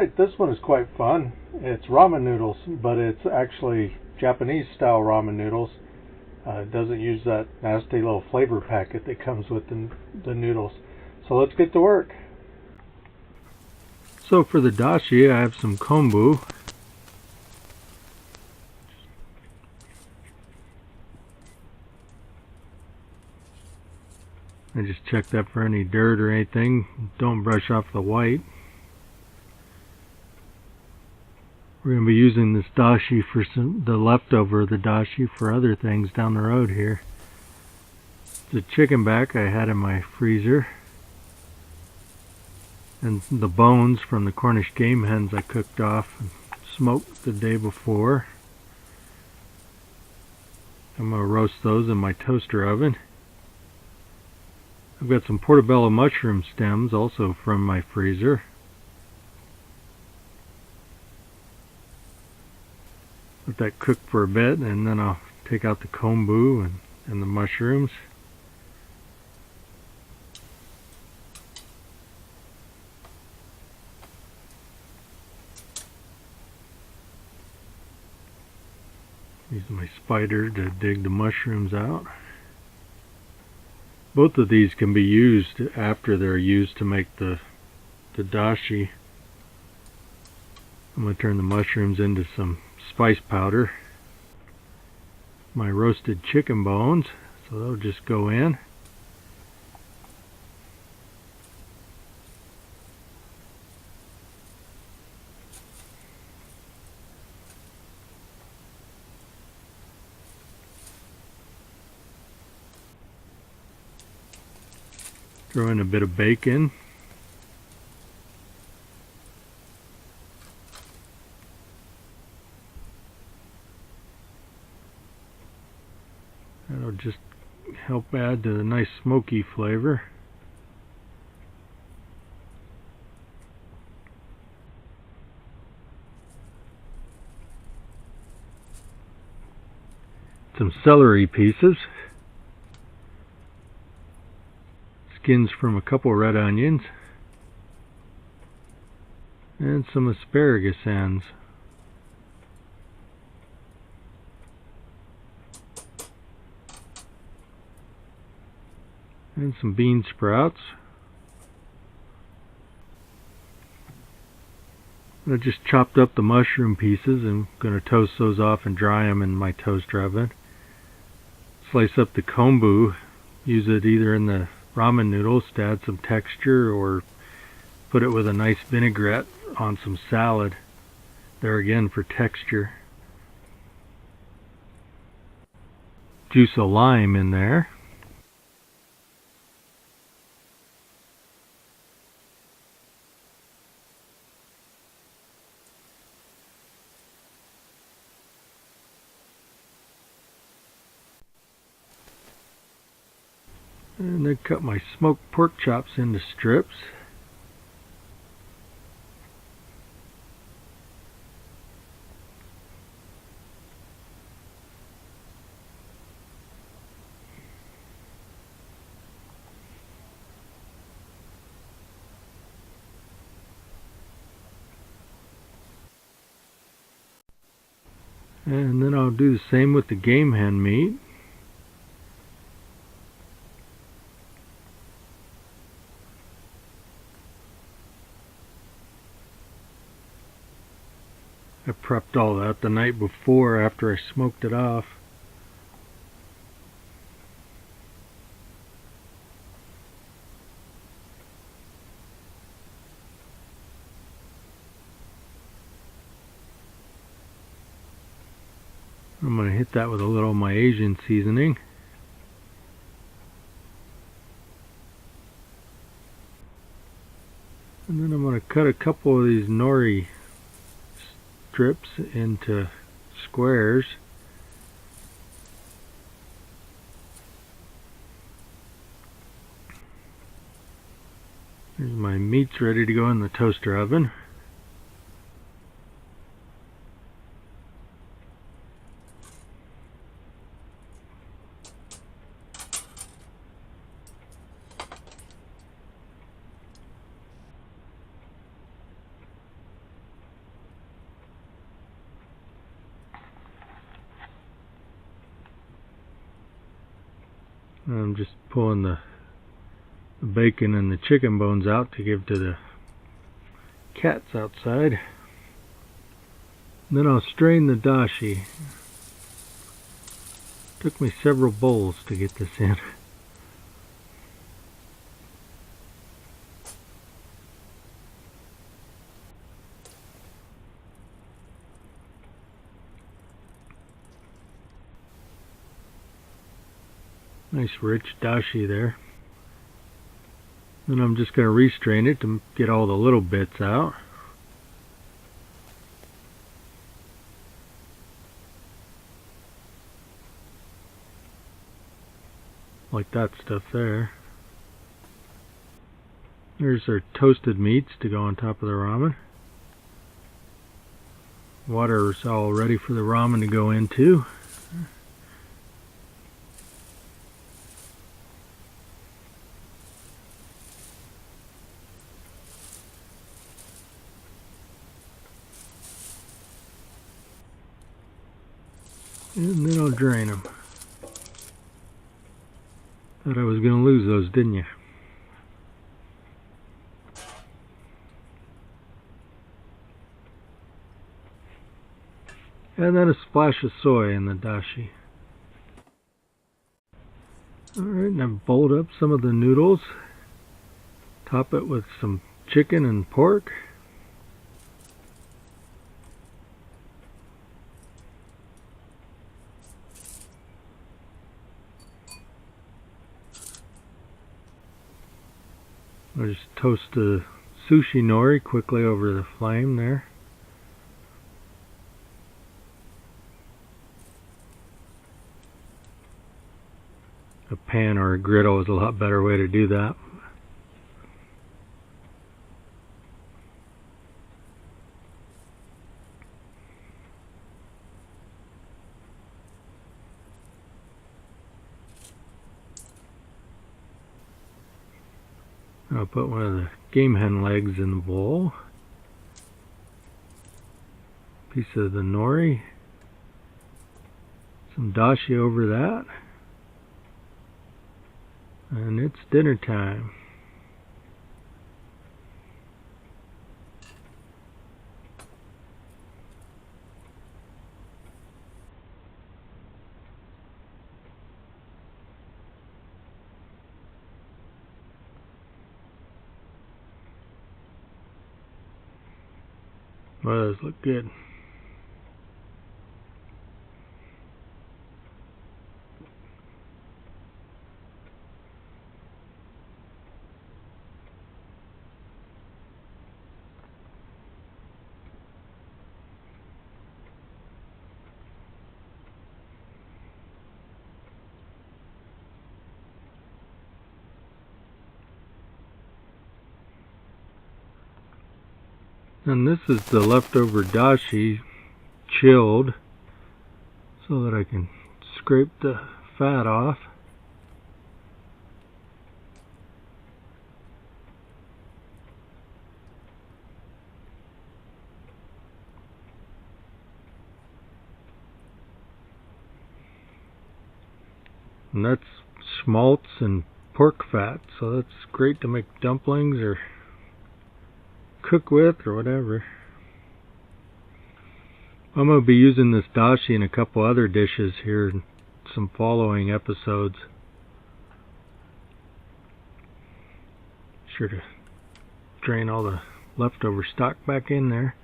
Alright, this one is quite fun. It's ramen noodles, but it's actually Japanese style ramen noodles. It doesn't use that nasty little flavor packet that comes with the noodles. So let's get to work. So for the dashi, I have some kombu. I just check that for any dirt or anything. Don't brush off the white. We're going to be using this dashi for the leftover of the dashi for other things down the road here. The chicken back I had in my freezer. And the bones from the Cornish game hens I cooked off and smoked the day before. I'm going to roast those in my toaster oven. I've got some portobello mushroom stems also from my freezer. Let that cook for a bit, and then I'll take out the kombu and the mushrooms. Use my spider to dig the mushrooms out. Both of these can be used after they're used to make the dashi. I'm going to turn the mushrooms into some spice powder. My roasted chicken bones, so they'll just go in. Throw in a bit of bacon. That'll just help add to the nice smoky flavor. Some celery pieces. Skins from a couple red onions. And some asparagus ends. And some bean sprouts. I just chopped up the mushroom pieces and I'm going to toast those off and dry them in my toaster oven. Slice up the kombu, use it either in the ramen noodles to add some texture or put it with a nice vinaigrette on some salad. There again for texture. Juice a lime in there. And then cut my smoked pork chops into strips. And then I'll do the same with the game hen meat. I prepped all that the night before after I smoked it off. I'm going to hit that with a little of my Asian seasoning. And then I'm going to cut a couple of these nori strips into squares. Here's my meats ready to go in the toaster oven. I'm just pulling the bacon and the chicken bones out to give to the cats outside. Then I'll strain the dashi. Took me several bowls to get this in. Nice rich dashi there. Then I'm just going to restrain it to get all the little bits out. Like that stuff there. There's our toasted meats to go on top of the ramen. Water's all ready for the ramen to go into. And then I'll drain them. Thought I was going to lose those, didn't you? And then a splash of soy in the dashi. Alright, and I've bowled up some of the noodles. Top it with some chicken and pork. I'll just toast the sushi nori quickly over the flame there. A pan or a griddle is a lot better way to do that. I'll put one of the game hen legs in the bowl. Piece of the nori. Some dashi over that. And it's dinner time. Well, those look good. And this is the leftover dashi chilled so that I can scrape the fat off. And that's schmaltz and pork fat, so that's great to make dumplings or cook with or whatever. I'm going to be using this dashi in a couple other dishes here in some following episodes. Sure to drain all the leftover stock back in there.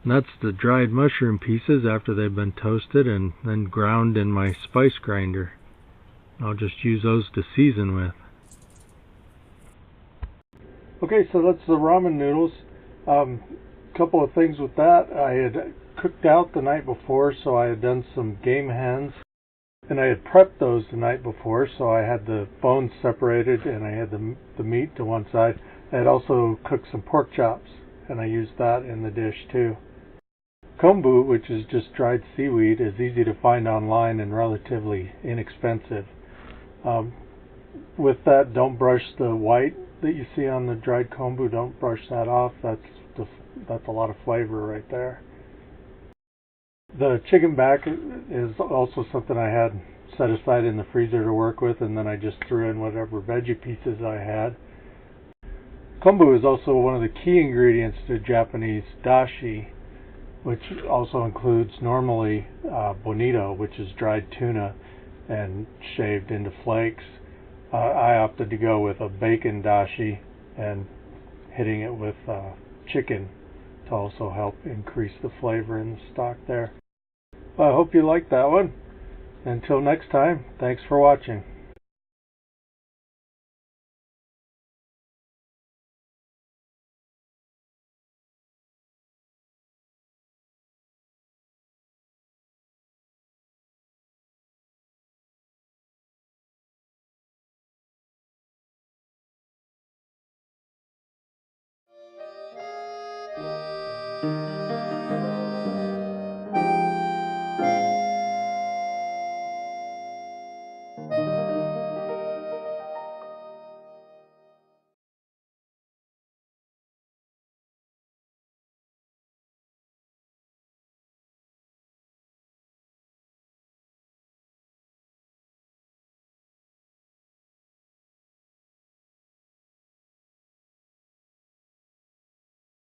And that's the dried mushroom pieces after they've been toasted and then ground in my spice grinder. I'll just use those to season with. Okay, so that's the ramen noodles. Couple of things with that. I had cooked out the night before, so I had done some game hens, and I had prepped those the night before, so I had the bones separated and I had the meat to one side. I had also cooked some pork chops, and I used that in the dish too. Kombu, which is just dried seaweed, is easy to find online and relatively inexpensive. With that, don't brush the white that you see on the dried kombu. Don't brush that off. That's a lot of flavor right there. The chicken back is also something I had set aside in the freezer to work with, and then I just threw in whatever veggie pieces I had. Kombu is also one of the key ingredients to Japanese dashi, which also includes normally bonito, which is dried tuna and shaved into flakes. I opted to go with a bacon dashi and hitting it with chicken to also help increase the flavor in the stock there. Well, I hope you liked that one. Until next time, thanks for watching.